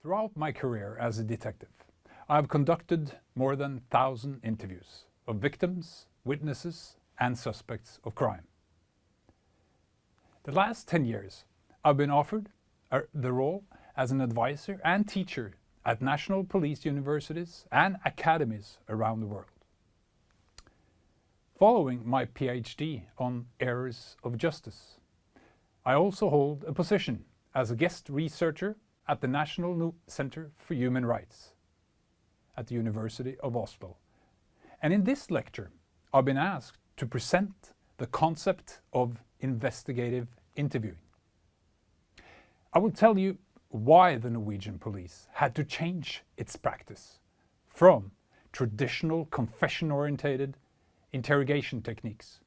Throughout my career as a detective, I have conducted more than 1,000 interviews of victims, witnesses, and suspects of crime. The last 10 years, I've been offered the role as an advisor and teacher at national police universities and academies around the world. Following my PhD on errors of justice, I also hold a position as a guest researcher at the National Center for Human Rights at the University of Oslo. And in this lecture, I've been asked to present the concept of investigative interviewing. I will tell you why the Norwegian police had to change its practice from traditional confession-oriented interrogation techniques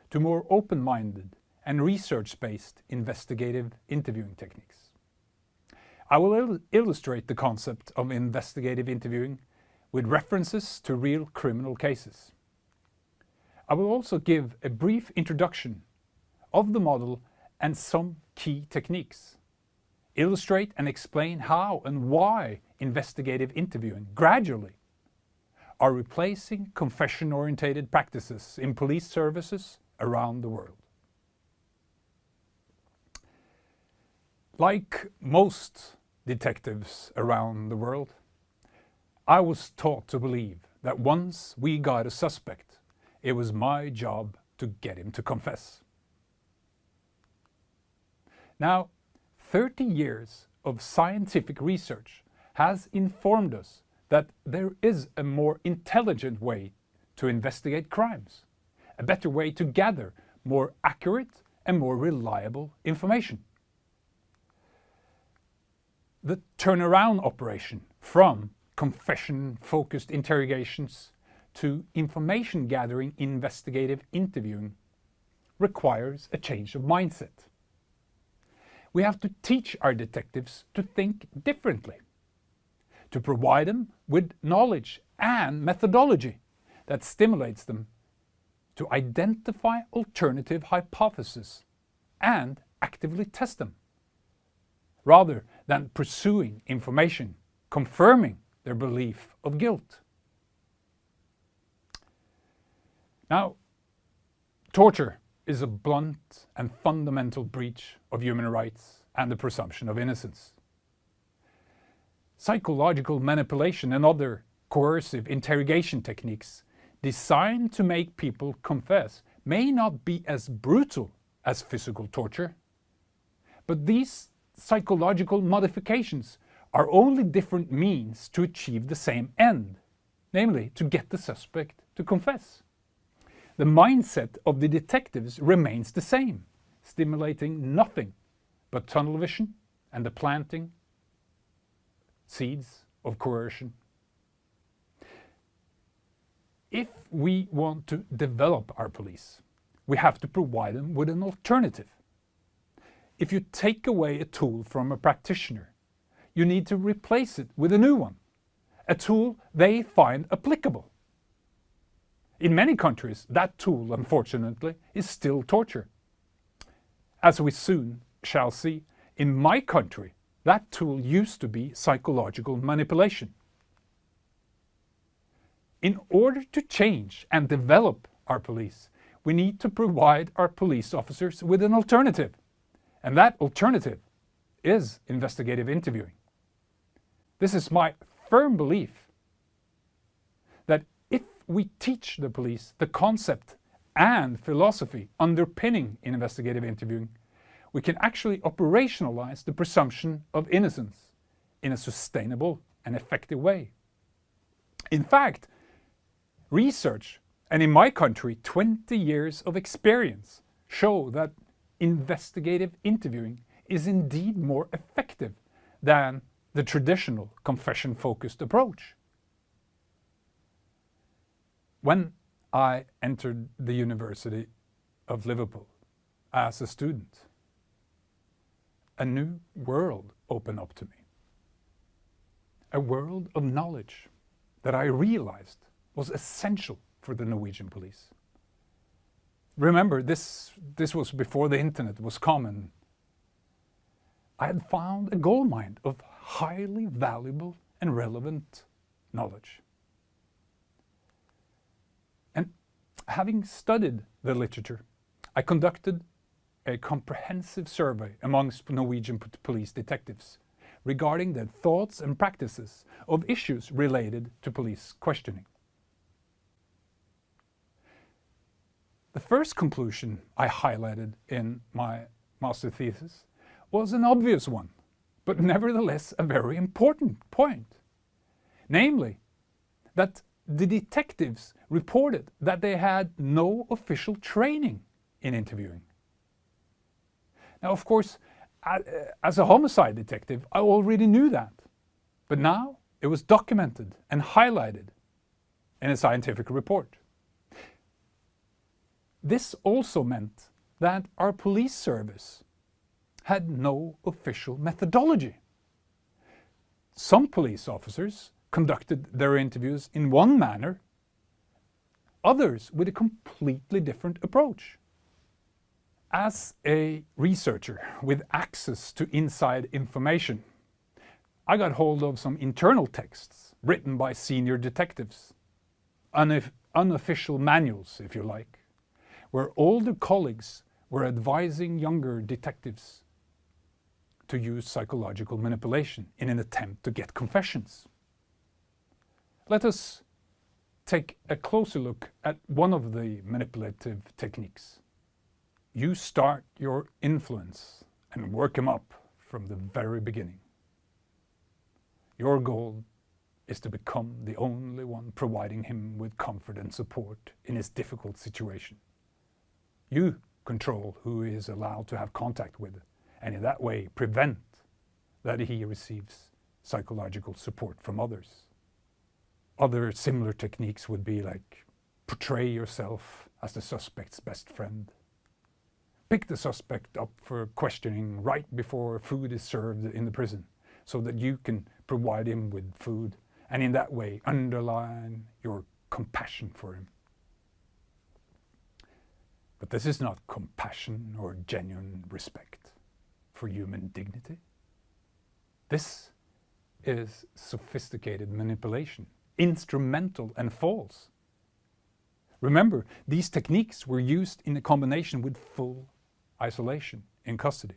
to more open-minded and research-based investigative interviewing techniques. I will illustrate the concept of investigative interviewing with references to real criminal cases. I will also give a brief introduction of the model and some key techniques, illustrate and explain how and why investigative interviewing gradually are replacing confession-oriented practices in police services around the world. Like most detectives around the world, I was taught to believe that once we got a suspect, it was my job to get him to confess. Now, 30 years of scientific research has informed us that there is a more intelligent way to investigate crimes, a better way to gather more accurate and more reliable information. The turnaround operation from confession-focused interrogations to information-gathering investigative interviewing requires a change of mindset. We have to teach our detectives to think differently, to provide them with knowledge and methodology that stimulates them to identify alternative hypotheses and actively test them, rather than pursuing information confirming their belief of guilt. Now, torture is a blunt and fundamental breach of human rights and the presumption of innocence. Psychological manipulation and other coercive interrogation techniques designed to make people confess may not be as brutal as physical torture, but these psychological modifications are only different means to achieve the same end, namely to get the suspect to confess. The mindset of the detectives remains the same, stimulating nothing but tunnel vision and the planting seeds of coercion. If we want to develop our police, we have to provide them with an alternative. If you take away a tool from a practitioner, you need to replace it with a new one, a tool they find applicable. In many countries, that tool, unfortunately, is still torture. As we soon shall see, in my country, that tool used to be psychological manipulation. In order to change and develop our police, we need to provide our police officers with an alternative. And that alternative is investigative interviewing. This is my firm belief that if we teach the police the concept and philosophy underpinning investigative interviewing, we can actually operationalize the presumption of innocence in a sustainable and effective way. In fact, research, and in my country, 20 years of experience, show that investigative interviewing is indeed more effective than the traditional confession-focused approach. When I entered the University of Liverpool as a student, a new world opened up to me. A world of knowledge that I realized was essential for the Norwegian police. Remember, this was before the internet was common. I had found a goldmine of highly valuable and relevant knowledge. And having studied the literature, I conducted a comprehensive survey amongst Norwegian police detectives regarding their thoughts and practices of issues related to police questioning. The first conclusion I highlighted in my master thesis was an obvious one, but nevertheless a very important point. Namely, that the detectives reported that they had no official training in interviewing. Now, of course, as a homicide detective, I already knew that, but now it was documented and highlighted in a scientific report. This also meant that our police service had no official methodology. Some police officers conducted their interviews in one manner, others with a completely different approach. As a researcher with access to inside information, I got hold of some internal texts written by senior detectives, unofficial manuals, if you like, where older colleagues were advising younger detectives to use psychological manipulation in an attempt to get confessions. Let us take a closer look at one of the manipulative techniques. You start your influence and work him up from the very beginning. Your goal is to become the only one providing him with comfort and support in his difficult situation. You control who he is allowed to have contact with, and in that way prevent that he receives psychological support from others. Other similar techniques would be like portray yourself as the suspect's best friend. Pick the suspect up for questioning right before food is served in the prison so that you can provide him with food and in that way underline your compassion for him. But this is not compassion or genuine respect for human dignity. This is sophisticated manipulation, instrumental and false. Remember, these techniques were used in a combination with full isolation in custody.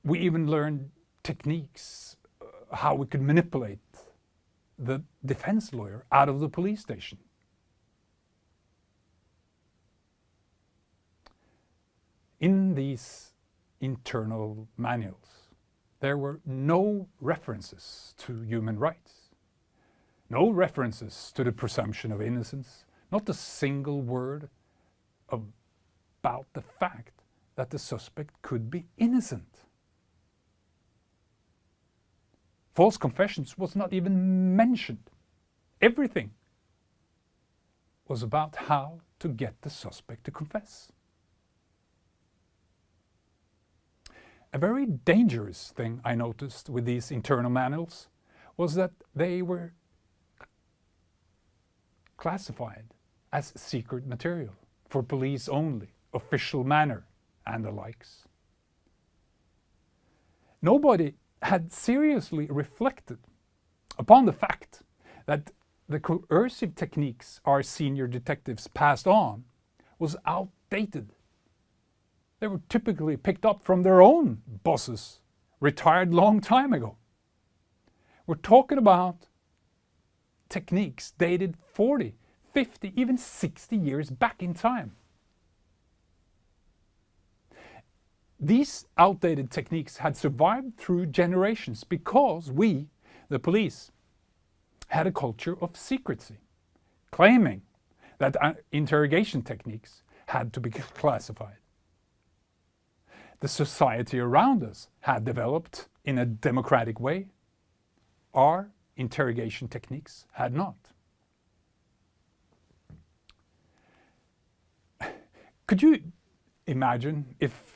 We even learned techniques, how we could manipulate the defense lawyer out of the police station. In these internal manuals, there were no references to human rights, no references to the presumption of innocence, not a single word about the fact that the suspect could be innocent. False confessions was not even mentioned. Everything was about how to get the suspect to confess. A very dangerous thing I noticed with these internal manuals was that they were classified as secret material for police only, official manner, and the likes. Nobody had seriously reflected upon the fact that the coercive techniques our senior detectives passed on was outdated. They were typically picked up from their own bosses, retired long time ago. We're talking about techniques dated 40, 50, even 60 years back in time. These outdated techniques had survived through generations because we, the police, had a culture of secrecy, claiming that interrogation techniques had to be classified. The society around us had developed in a democratic way. Our interrogation techniques had not. Could you imagine if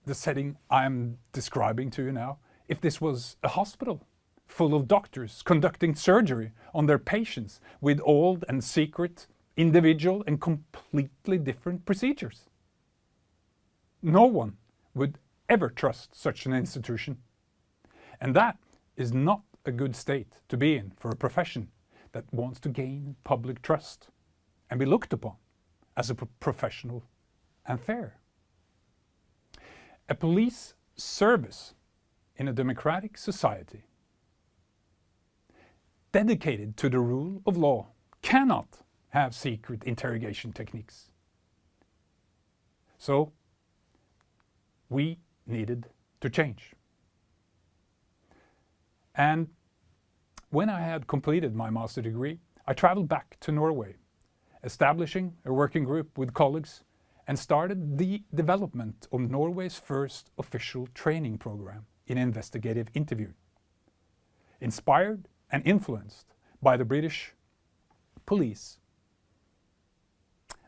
the setting I'm describing to you now, if this was a hospital full of doctors conducting surgery on their patients with old and secret, individual and completely different procedures? No one would ever trust such an institution. And that is not a good state to be in for a profession that wants to gain public trust and be looked upon as a professional and fair. A police service in a democratic society dedicated to the rule of law cannot have secret interrogation techniques. So we needed to change. And when I had completed my master degree, I traveled back to Norway, establishing a working group with colleagues and started the development of Norway's first official training program in investigative interviewing, inspired and influenced by the British police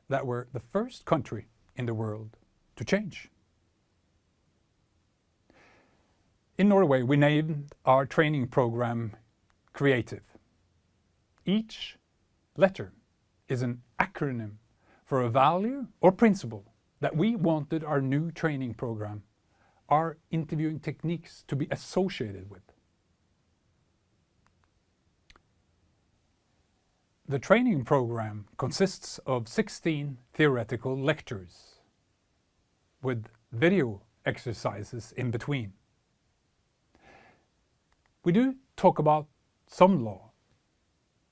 that were the first country in the world to change. In Norway, we named our training program Creative. Each letter is an acronym for a value or principle that we wanted our new training program, our interviewing techniques, to be associated with. The training program consists of 16 theoretical lectures with video exercises in between. We do talk about some law,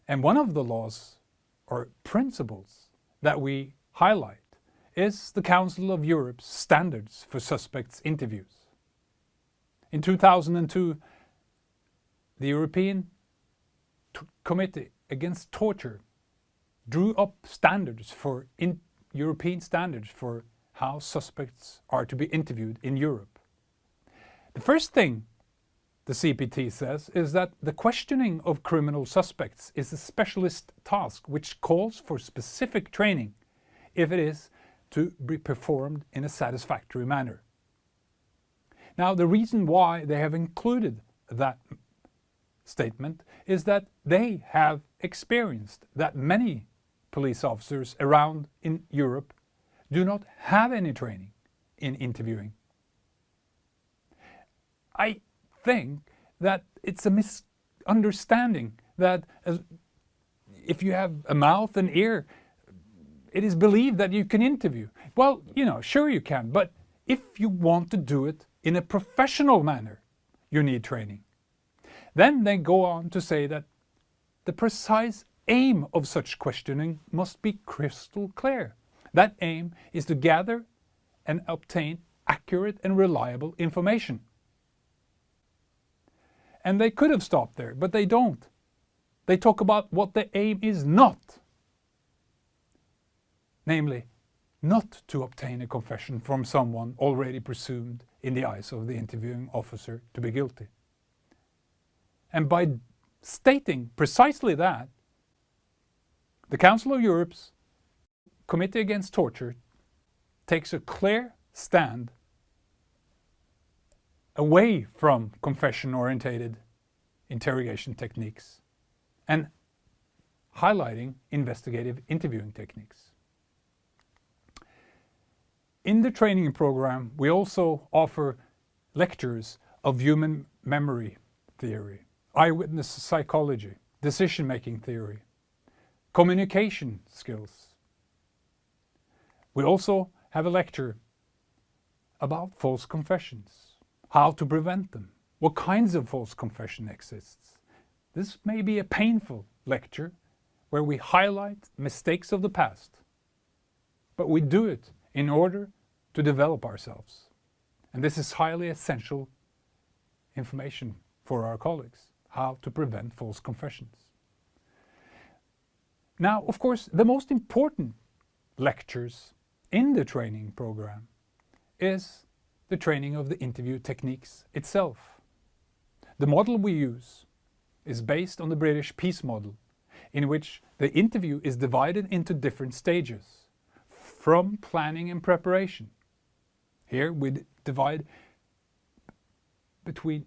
and one of the laws or principles that we highlight is the Council of Europe's standards for suspects interviews. In 2002, the European Committee Against Torture drew up standards for European standards for how suspects are to be interviewed in Europe. The first thing the CPT says is that the questioning of criminal suspects is a specialist task which calls for specific training if it is to be performed in a satisfactory manner. Now, the reason why they have included that statement is that they have experienced that many police officers around in Europe do not have any training in interviewing. I think that it's a misunderstanding that if you have a mouth and ear, it is believed that you can interview. Well, sure you can, but if you want to do it in a professional manner, you need training. Then they go on to say that the precise aim of such questioning must be crystal clear. That aim is to gather and obtain accurate and reliable information. And they could have stopped there, but they don't. They talk about what the aim is not. Namely, not to obtain a confession from someone already presumed in the eyes of the interviewing officer to be guilty. And by stating precisely that, the Council of Europe's Committee Against Torture takes a clear stand away from confession-oriented interrogation techniques and highlighting investigative interviewing techniques. In the training program, we also offer lectures of human memory theory, eyewitness psychology, decision-making theory, communication skills. We also have a lecture about false confessions, how to prevent them, what kinds of false confession exists. This may be a painful lecture where we highlight mistakes of the past, but we do it in order to develop ourselves. And this is highly essential information for our colleagues, how to prevent false confessions. Now, of course, the most important lectures in the training program is the training of the interview techniques itself. The model we use is based on the British peace model, in which the interview is divided into different stages, from planning and preparation. Here we divide between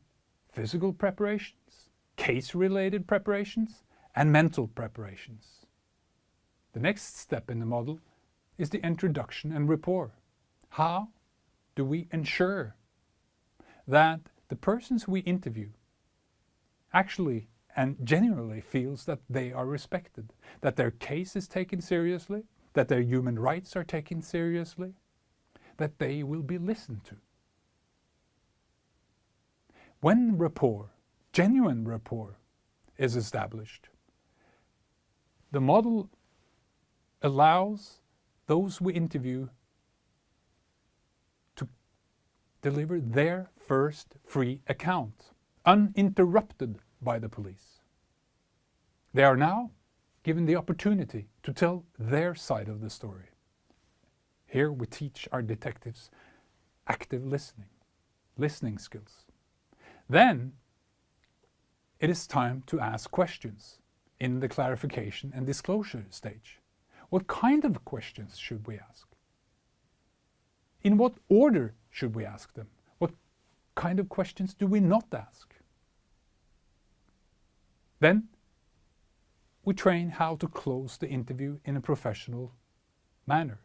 physical preparations, case-related preparations, and mental preparations. The next step in the model is the introduction and rapport. How do we ensure that the persons we interview actually and genuinely feels that they are respected, that their case is taken seriously, that their human rights are taken seriously, that they will be listened to. When rapport, genuine rapport, is established, the model allows those we interview to deliver their first free account, uninterrupted by the police. They are now given the opportunity to tell their side of the story. Here we teach our detectives active listening skills. Then it is time to ask questions in the clarification and disclosure stage. What kind of questions should we ask? In what order should we ask them? What kind of questions do we not ask? Then we train how to close the interview in a professional manner.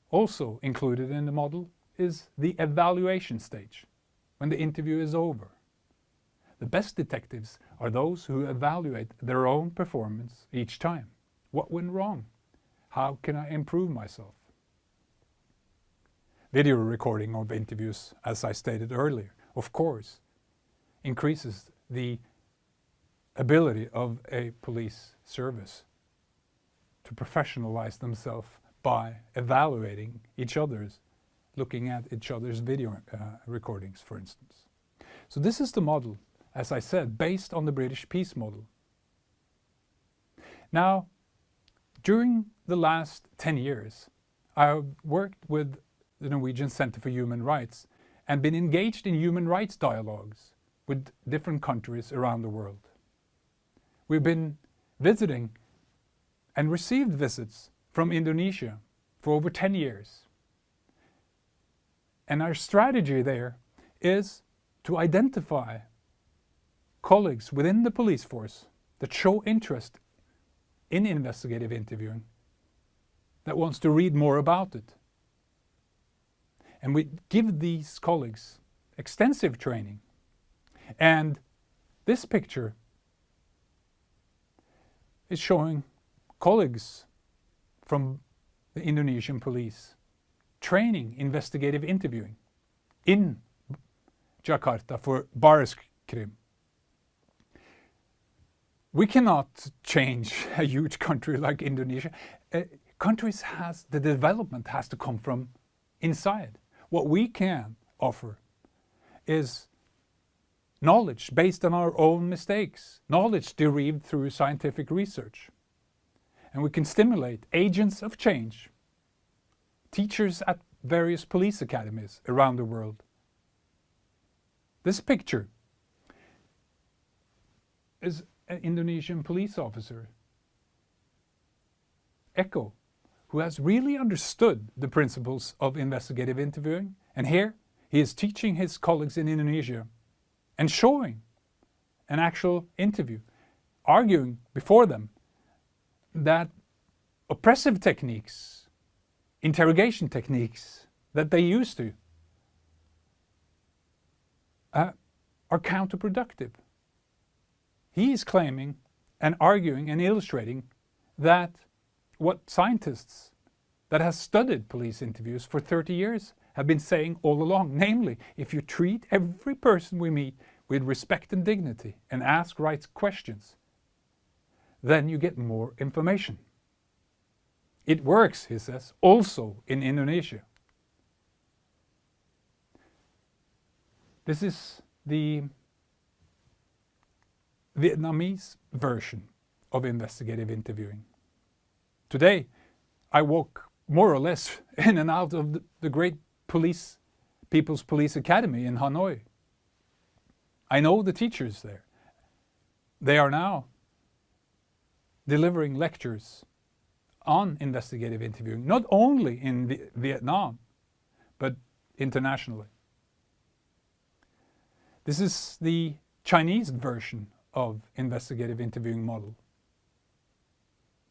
Also included in the model is the evaluation stage, when the interview is over. The best detectives are those who evaluate their own performance each time. What went wrong? How can I improve myself? Video recording of interviews, as I stated earlier, of course, increases the ability of a police service to professionalize themselves by evaluating each other's, looking at each other's video recordings, for instance. So this is the model, as I said, based on the British peace model. Now, during the last 10 years, I've worked with the Norwegian Center for Human Rights and been engaged in human rights dialogues with different countries around the world. We've been visiting and received visits from Indonesia for over 10 years. And our strategy there is to identify colleagues within the police force that show interest in investigative interviewing, that wants to read more about it. And we give these colleagues extensive training. And this picture is showing colleagues from the Indonesian police training investigative interviewing in Jakarta for Bareskrim. We cannot change a huge country like Indonesia. The development has to come from inside. What we can offer is knowledge based on our own mistakes, knowledge derived through scientific research. And we can stimulate agents of change, teachers at various police academies around the world. This picture is an Indonesian police officer, Eko, who has really understood the principles of investigative interviewing. And here he is teaching his colleagues in Indonesia and showing an actual interview, arguing before them that oppressive techniques, interrogation techniques that they used to are counterproductive. He is claiming and arguing and illustrating that what scientists that have studied police interviews for 30 years have been saying all along, namely, if you treat every person we meet with respect and dignity and ask right questions, then you get more information. It works, he says, also in Indonesia. This is the Vietnamese version of investigative interviewing. Today, I walk more or less in and out of the great People's Police Academy in Hanoi. I know the teachers there. They are now delivering lectures on investigative interviewing, not only in Vietnam, but internationally. This is the Chinese version of investigative interviewing model.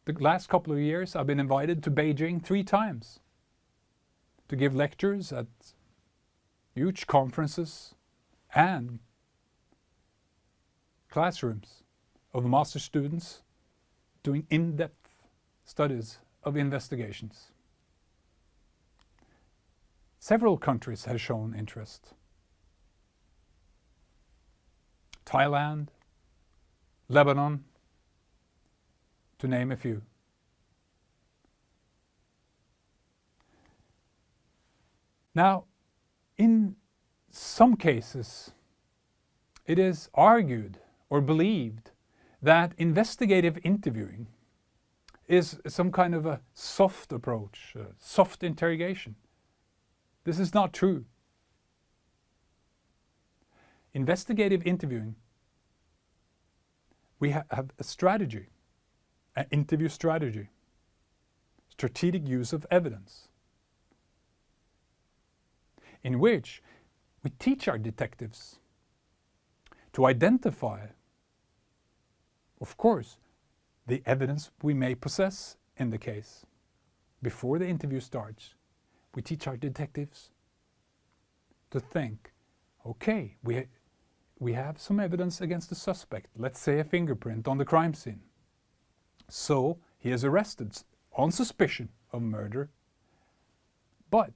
The last couple of years I've been invited to Beijing 3 times to give lectures at huge conferences and classrooms of master students doing in-depth studies of investigations. Several countries have shown interest. Thailand, Lebanon, to name a few. Now, in some cases, it is argued or believed that investigative interviewing is some kind of a soft approach, soft interrogation. This is not true. Investigative interviewing, we have a strategy, an interview strategy, strategic use of evidence, in which we teach our detectives to identify, of course, the evidence we may possess in the case. Before the interview starts, we teach our detectives to think, okay, we have some evidence against the suspect, let's say a fingerprint on the crime scene. So he is arrested on suspicion of murder. But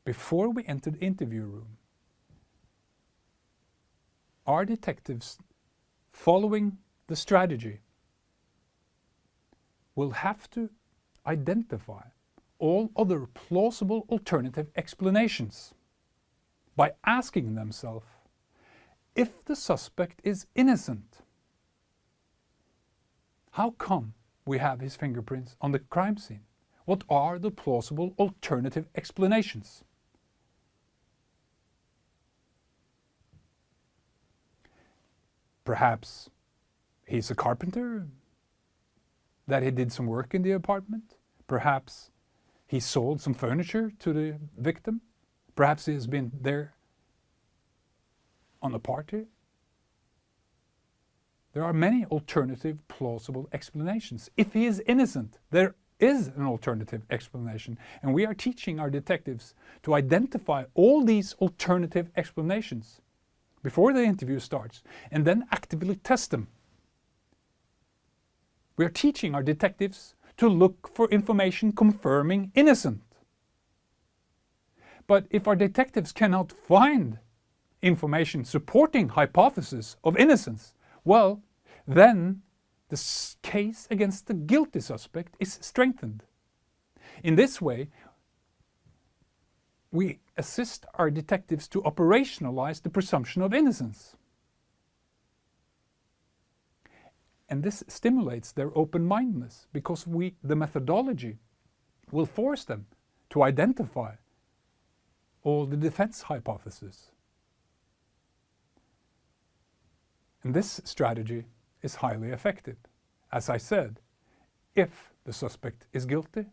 before we enter the interview room, our detectives, following the strategy, will have to identify all other plausible alternative explanations by asking themselves if the suspect is innocent. How come we have his fingerprints on the crime scene? What are the plausible alternative explanations? Perhaps he's a carpenter, that he did some work in the apartment. Perhaps he sold some furniture to the victim. Perhaps he has been there on a party. There are many alternative plausible explanations. If he is innocent, there is an alternative explanation. And we are teaching our detectives to identify all these alternative explanations before the interview starts and then actively test them. We are teaching our detectives to look for information confirming innocence. But if our detectives cannot find information supporting hypothesis of innocence, well, then the case against the guilty suspect is strengthened. In this way, we assist our detectives to operationalize the presumption of innocence. And this stimulates their open-mindedness because the methodology will force them to identify all the defense hypotheses. And this strategy is highly effective. As I said, if the suspect is guilty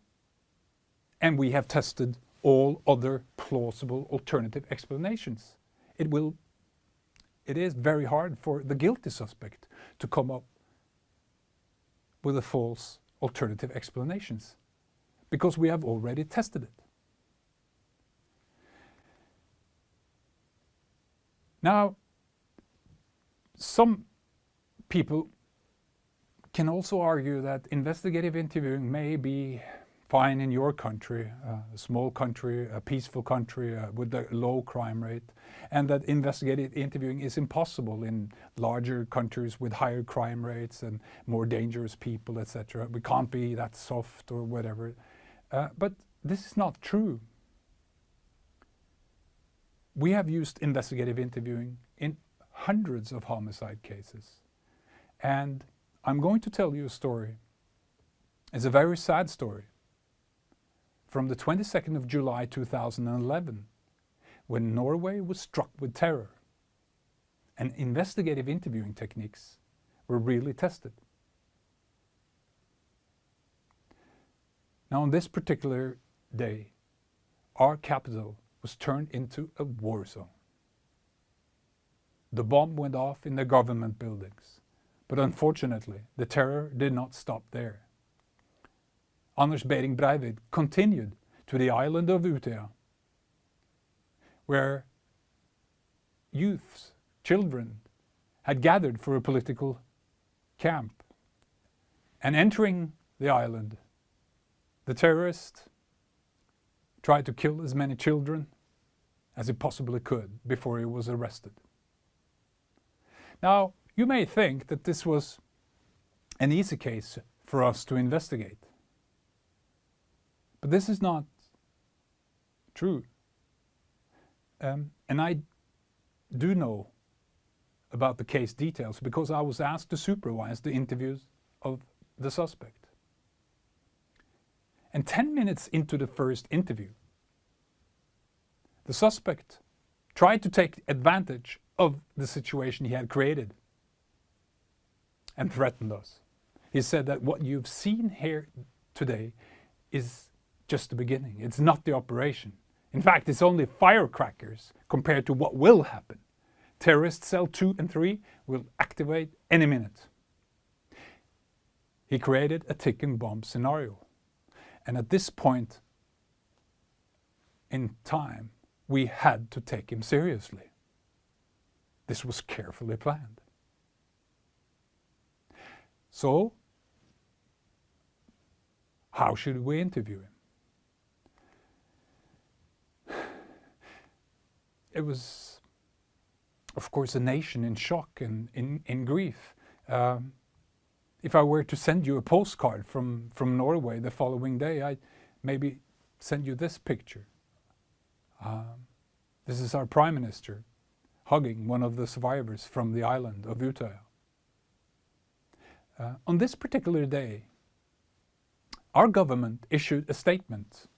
and we have tested all other plausible alternative explanations, it is very hard for the guilty suspect to come up with the false alternative explanations because we have already tested it. Now, some people can also argue that investigative interviewing may be fine in your country, a small country, a peaceful country with a low crime rate, and that investigative interviewing is impossible in larger countries with higher crime rates and more dangerous people, etc. We can't be that soft or whatever. But this is not true. We have used investigative interviewing in hundreds of homicide cases. And I'm going to tell you a story. It's a very sad story. From the 22nd of July 2011, when Norway was struck with terror, and investigative interviewing techniques were really tested. Now, on this particular day, our capital was turned into a war zone. The bomb went off in the government buildings, but unfortunately, the terror did not stop there. Anders Behring Breivik continued to the island of Utøya, where youths, children, had gathered for a political camp. And entering the island, the terrorist tried to kill as many children as he possibly could before he was arrested. Now, you may think that this was an easy case for us to investigate. But this is not true. And I do know about the case details because I was asked to supervise the interviews of the suspect. And 10 minutes into the first interview, the suspect tried to take advantage of the situation he had created and threatened us. He said that what you've seen here today is just the beginning. It's not the operation. In fact, it's only firecrackers compared to what will happen. Terrorist cell 2 and 3 will activate any minute. He created a ticking bomb scenario. And at this point in time, we had to take him seriously. This was carefully planned. So, how should we interview him? It was, of course, a nation in shock and in grief. If I were to send you a postcard from Norway the following day, I'd maybe send you this picture. This is our Prime Minister hugging one of the survivors from the island of Utøya. On this particular day, our government issued a statement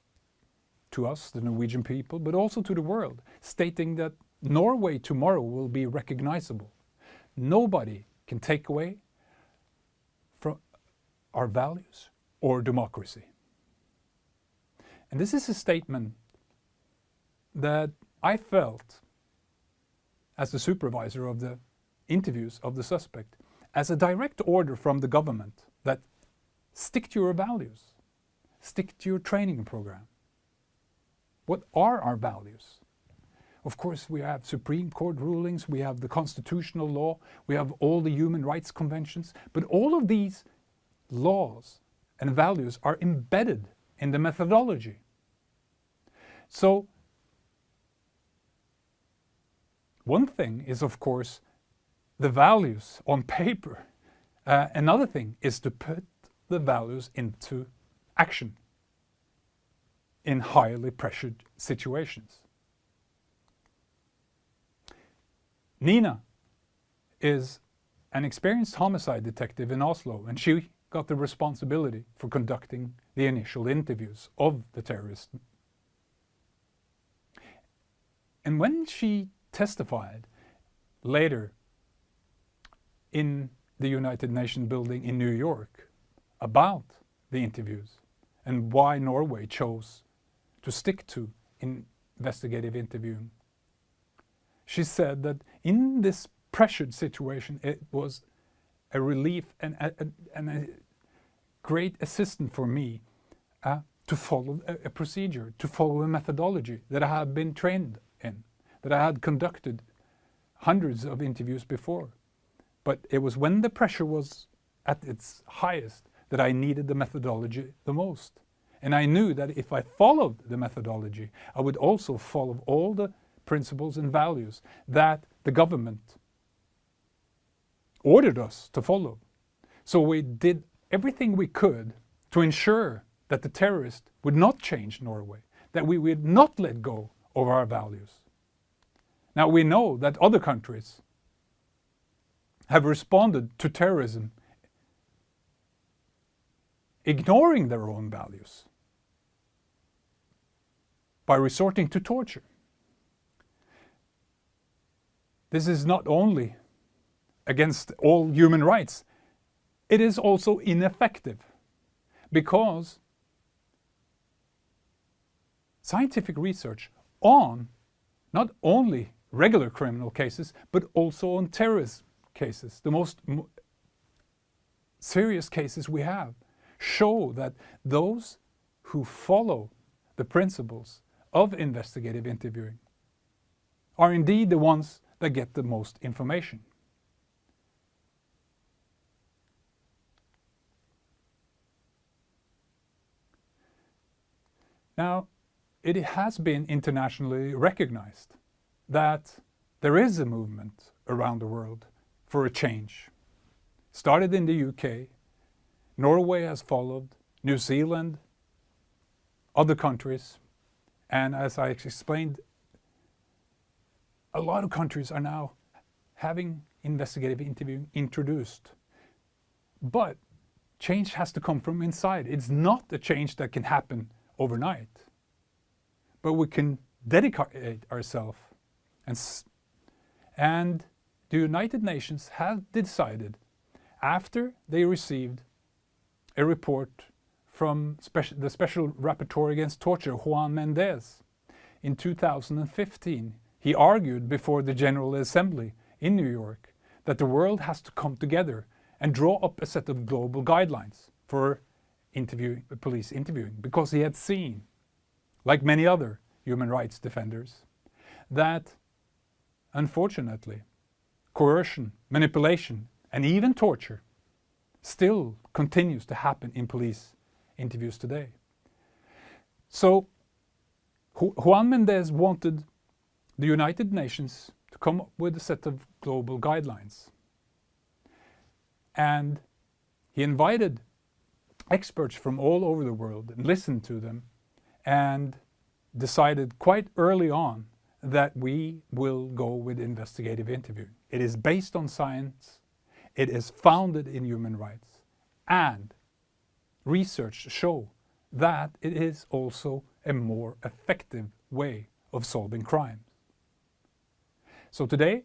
to us, the Norwegian people, but also to the world, stating that Norway tomorrow will be recognizable. Nobody can take away from our values or democracy. And this is a statement that I felt, as the supervisor of the interviews of the suspect, as a direct order from the government that stick to your values, stick to your training program. What are our values? Of course, we have Supreme Court rulings, we have the constitutional law, we have all the human rights conventions, but all of these laws and values are embedded in the methodology. So, one thing is, of course, the values on paper. Another thing is to put the values into action in highly pressured situations. Nina is an experienced homicide detective in Oslo, and she got the responsibility for conducting the initial interviews of the terrorist. And when she testified later in the United Nations building in New York about the interviews and why Norway chose to stick to investigative interviewing, she said that in this pressured situation, it was a relief and a great assistance for me to follow a procedure, to follow a methodology that I had been trained in, that I had conducted hundreds of interviews before. But it was when the pressure was at its highest that I needed the methodology the most. And I knew that if I followed the methodology, I would also follow all the principles and values that the government ordered us to follow. So we did everything we could to ensure that the terrorists would not change Norway, that we would not let go of our values. Now we know that other countries have responded to terrorism ignoring their own values by resorting to torture. This is not only against all human rights, it is also ineffective because scientific research on not only regular criminal cases, but also on terrorist cases, the most serious cases we have, show that those who follow the principles of investigative interviewing are indeed the ones that get the most information. Now, it has been internationally recognized that there is a movement around the world for a change. Started in the UK, Norway has followed, New Zealand, other countries, and as I explained, a lot of countries are now having investigative interviewing introduced. But change has to come from inside. It's not a change that can happen overnight. But we can dedicate ourselves. And the United Nations have decided, after they received a report from the Special Rapporteur against Torture, Juan Mendez, in 2015, he argued before the General Assembly in New York that the world has to come together and draw up a set of global guidelines for police interviewing, because he had seen, like many other human rights defenders, that unfortunately coercion, manipulation, and even torture still continues to happen in police interviews today. So Juan Mendez wanted the United Nations to come up with a set of global guidelines. And he invited experts from all over the world and listened to them and decided quite early on that we will go with investigative interviewing. It is based on science, it is founded in human rights, and research show that it is also a more effective way of solving crimes. So today,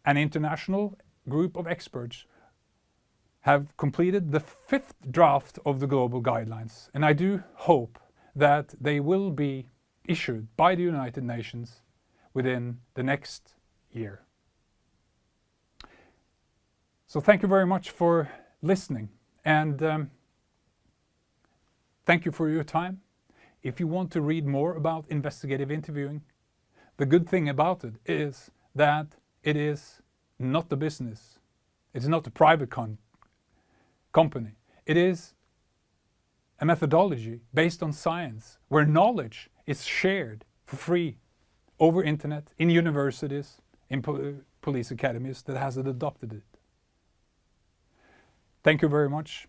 an international group of experts have completed the 5th draft of the global guidelines, and I do hope that they will be issued by the United Nations within the next year. So thank you very much for listening, and thank you for your time. If you want to read more about investigative interviewing, the good thing about it is that it is not a business. It's not a private company. It is a methodology based on science, where knowledge is shared for free over internet, in universities, in police academies that has adopted it. Thank you very much.